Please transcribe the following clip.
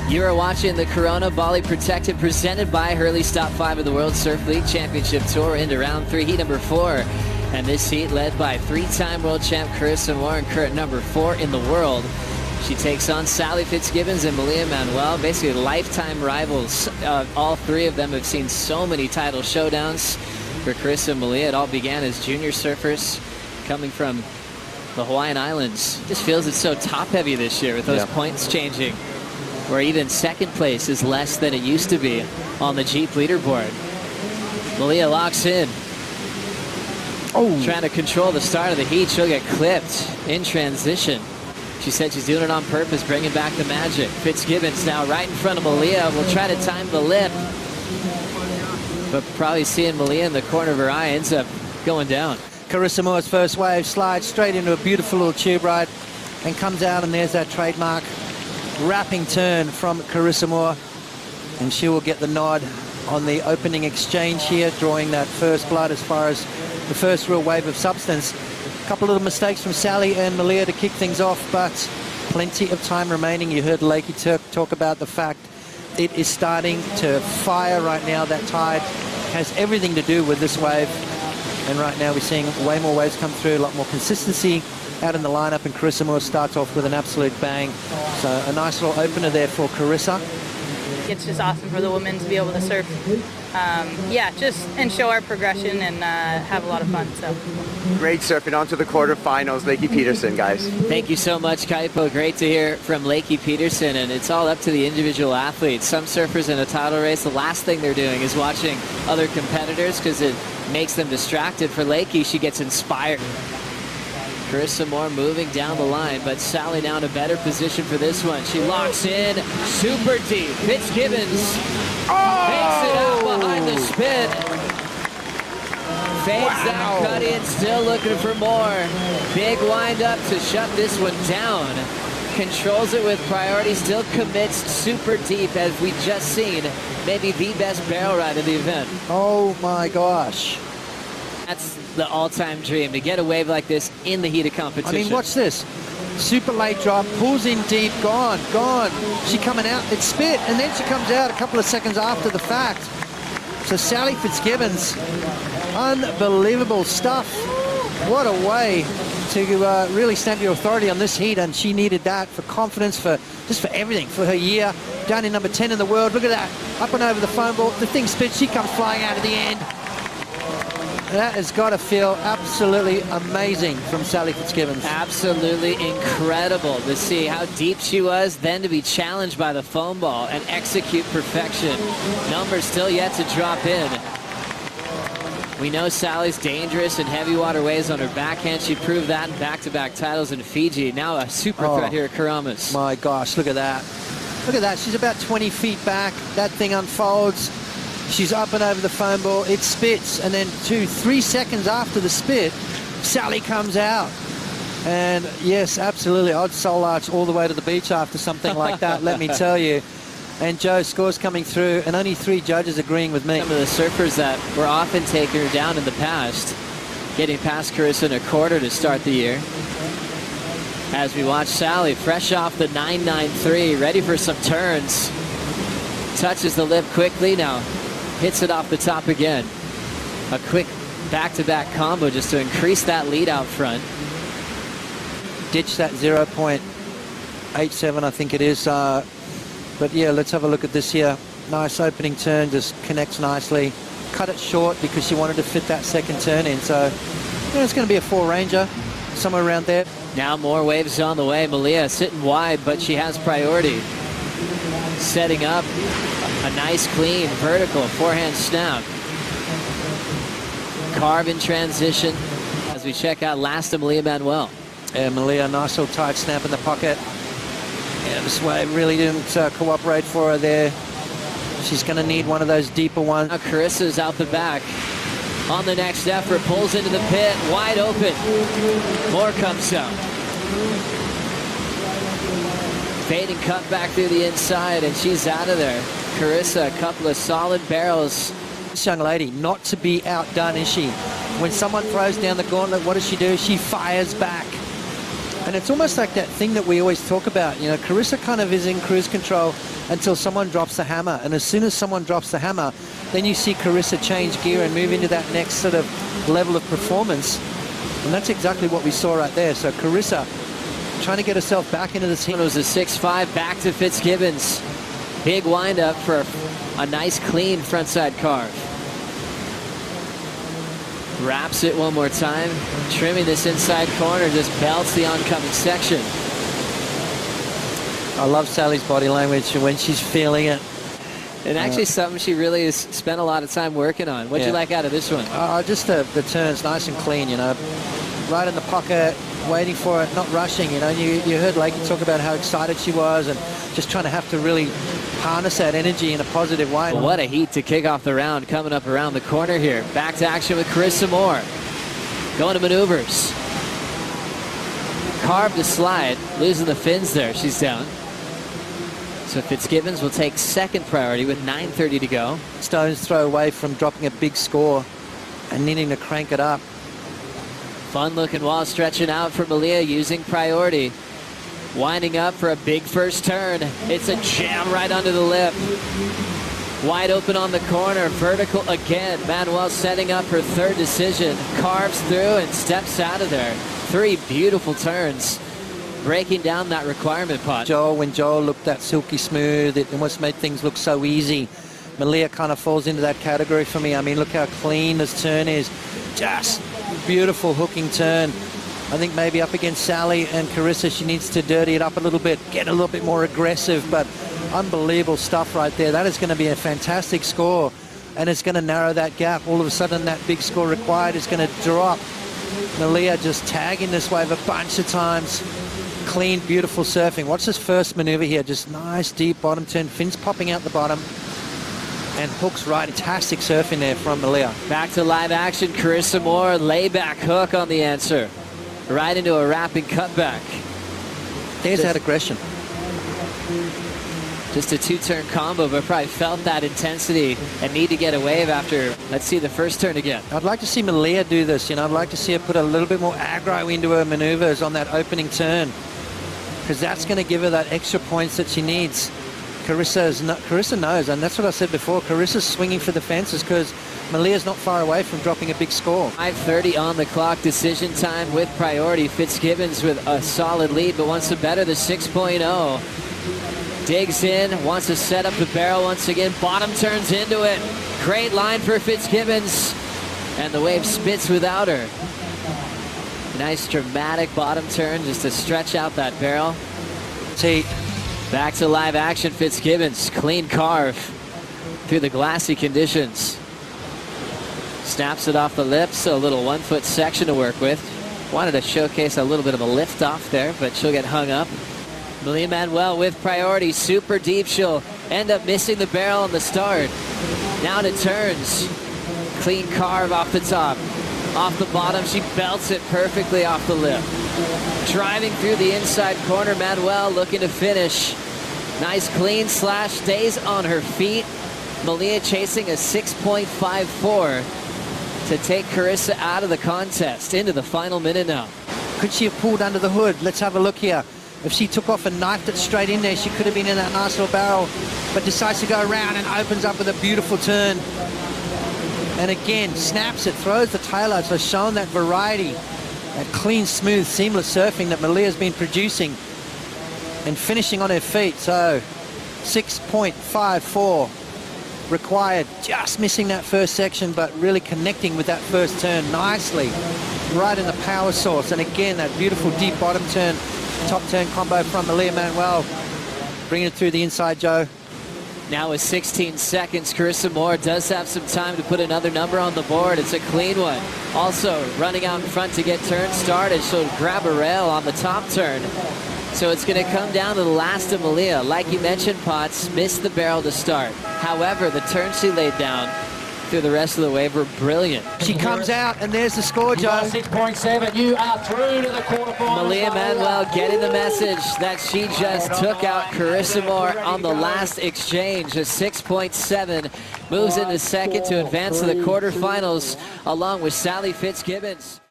You are watching the Corona Bali Protected presented by Hurley's Top 5 of the World Surf League Championship Tour into round 3, heat number 4. And this heat led by 3-time world champ Carissa and current number 4 in the world. She takes on Sally Fitzgibbons and Manuel, basically lifetime rivals. All three of them have seen so many title showdowns. For Carissa and Malia, it all began as junior surfers coming from the Hawaiian Islands. Just feels it's so top heavy this year with those points changing, where even second place is less than it used to be on the Jeep leaderboard. Malia locks in. Trying to control the start of the heat. She'll get clipped in transition. She said she's doing it on purpose, bringing back the magic. Fitzgibbons now right in front of Malia. Will try to time the lip, but probably seeing Malia in the corner of her eye, ends up going down. Carissa Moore's first wave slides straight into a beautiful little tube ride and comes out, and there's that trademark wrapping turn from Carissa Moore, and she will get the nod on the opening exchange here, drawing that first blood as far as the first real wave of substance. A couple little mistakes from Sally and Malia to kick things off, but plenty of time remaining. You heard Lakey talk about the fact it is starting to fire right now. That tide has everything to do with this wave, and right now we're seeing way more waves come through, a lot more consistency out in the lineup, and Carissa Moore starts off with an absolute bang. So a nice little opener there for Carissa. It's just awesome for the women to be able to surf, and show our progression and have a lot of fun. So great surfing on to the quarterfinals, Lakey Peterson, guys. Thank you so much, Kaipo. Great to hear from Lakey Peterson, and it's all up to the individual athletes. Some surfers in a title race, the last thing they're doing is watching other competitors because it makes them distracted. For Lakey, she gets inspired. Carissa Moore moving down the line, but Sally now in a better position for this one. She locks in super deep. Fitzgibbons makes it out behind the spin. Fades that cut in, still looking for more. Big wind up to shut this one down. Controls it with priority, still commits super deep, as we just seen. Maybe the best barrel ride of the event. Oh my gosh. That's the all-time dream, to get a wave like this in the heat of competition. I mean, watch this. Super late drop, pulls in deep, gone. She coming out, it's spit, and then she comes out a couple of seconds after the fact. So Sally Fitzgibbons, unbelievable stuff. What a way to really stamp your authority on this heat, and she needed that for confidence, for everything, for her year. Down in number 10 in the world, look at that, up and over the foam ball, the thing spits, she comes flying out at the end. That has got to feel absolutely amazing from Sally Fitzgibbons. Absolutely incredible to see how deep she was, then to be challenged by the foam ball and execute perfection. Numbers still yet to drop in. We know Sally's dangerous in heavy water waves on her backhand. She proved that in back-to-back titles in Fiji. Now a super threat here at Karamas. My gosh, look at that. Look at that. She's about 20 feet back. That thing unfolds. She's up and over the foam ball. It spits, and then 2-3 seconds after the spit, Sally comes out. And yes, absolutely, I'd soul arch all the way to the beach after something like that, let me tell you. And Joe, scores coming through, and only 3 judges agreeing with me. Some of the surfers that were often taking her down in the past, getting past Carissa in a quarter to start the year. As we watch Sally, fresh off the 993, ready for some turns. Touches the lip quickly now. Hits it off the top again. A quick back-to-back combo just to increase that lead out front. Ditch that 0.87, I think it is. But yeah, let's have a look at this here. Nice opening turn, just connects nicely. Cut it short because she wanted to fit that second turn in. So it's going to be a 4-ranger, somewhere around there. Now more waves on the way. Malia sitting wide, but she has priority. Setting up a nice, clean, vertical forehand snap. Carve in transition as we check out last of Manuel. Yeah, Malia, nice little tight snap in the pocket. Yeah, this wave really didn't cooperate for her there. She's going to need one of those deeper ones. Now Carissa's out the back. On the next effort, pulls into the pit, wide open. More comes out. Fading cut back through the inside, and she's out of there. Carissa, a couple of solid barrels. This young lady, not to be outdone, is she? When someone throws down the gauntlet, what does she do? She fires back. And it's almost like that thing that we always talk about. You know, Carissa kind of is in cruise control until someone drops the hammer. And as soon as someone drops the hammer, then you see Carissa change gear and move into that next sort of level of performance. And that's exactly what we saw right there. So Carissa trying to get herself back into this heat. It was a 6-5 back to Fitzgibbons. Big windup for a nice clean frontside carve. Wraps it one more time, trimming this inside corner, just belts the oncoming section. I love Sally's body language when she's feeling it. And actually something she really has spent a lot of time working on. What'd you like out of this one? Just the turns, nice and clean, you know. Right in the pocket, waiting for it, not rushing, you know. You heard Lakey talk about how excited she was and just trying to have to really harness that energy in a positive way. Well, what a heat to kick off the round coming up around the corner here. Back to action with Carissa Moore. Going to maneuvers. Carved to slide, losing the fins there. She's down. So Fitzgibbons will take second priority with 9:30 to go. Stone's throw away from dropping a big score and needing to crank it up. Fun looking wall stretching out for Malia using priority. Winding up for a big first turn. It's a jam right under the lip. Wide open on the corner, vertical again. Manuel setting up her third decision. Carves through and steps out of there. 3 beautiful turns. Breaking down that requirement pot. When Joel looked that silky smooth, it almost made things look so easy. Malia kind of falls into that category for me. I mean, look how clean this turn is. Just beautiful hooking turn. I think maybe up against Sally and Carissa, she needs to dirty it up a little bit, get a little bit more aggressive, but unbelievable stuff right there. That is going to be a fantastic score, and it's going to narrow that gap. All of a sudden, that big score required is going to drop. Malia just tagging this wave a bunch of times. Clean, beautiful surfing. Watch this first maneuver here. Just nice, deep bottom turn. Fins popping out the bottom. And hooks right. Fantastic surfing there from Malia. Back to live action. Carissa Moore, layback hook on the answer. Right into a wrapping cutback. There's that aggression. Just a 2-turn combo, but probably felt that intensity and need to get a wave after. Let's see the first turn again. I'd like to see Malia do this. You know, I'd like to see her put a little bit more aggro into her maneuvers on that opening turn, because that's going to give her that extra points that she needs. Carissa knows, and that's what I said before. Carissa's swinging for the fences because Malia's not far away from dropping a big score. 5:30 on the clock, decision time with priority. Fitzgibbons with a solid lead, but wants to better the 6.0. Digs in, wants to set up the barrel once again. Bottom turns into it. Great line for Fitzgibbons, and the wave spits without her. Nice dramatic bottom turn just to stretch out that barrel. See, back to live action. Fitzgibbons, clean carve through the glassy conditions. Snaps it off the lips, a little 1-foot section to work with. Wanted to showcase a little bit of a lift off there, but she'll get hung up. Malia Manuel with priority, super deep. She'll end up missing the barrel on the start. Now to turns. Clean carve off the top. Off the bottom, she belts it perfectly off the lip. Driving through the inside corner, Manuel looking to finish. Nice clean slash, stays on her feet. Malia chasing a 6.54 to take Carissa out of the contest. Into the final minute now. could she have pulled under the hood? Let's have a look here. If she took off and knifed it straight in there, she could have been in that nice little barrel, but decides to go around and opens up with a beautiful turn. And again, snaps it, throws the tail out, so showing that variety, that clean, smooth, seamless surfing that Malia's been producing and finishing on her feet. So 6.54 required, just missing that first section, but really connecting with that first turn nicely, right in the power source. And again, that beautiful deep bottom turn, top turn combo from Malia Manuel, bringing it through the inside, Joe. Now with 16 seconds, Carissa Moore does have some time to put another number on the board. It's a clean one. Also running out in front to get turn started. She'll grab a rail on the top turn. So it's going to come down to the last of Malia. Like you mentioned, Potts missed the barrel to start. However, the turn she laid down through the rest of the wave were brilliant. She comes out, and there's the score, Joe. 6.7, you are through to the quarterfinals. Malia Manuel getting the message that she just took out Carissa Moore on the last exchange. A 6.7 moves into second to advance to the quarterfinals along with Sally Fitzgibbons.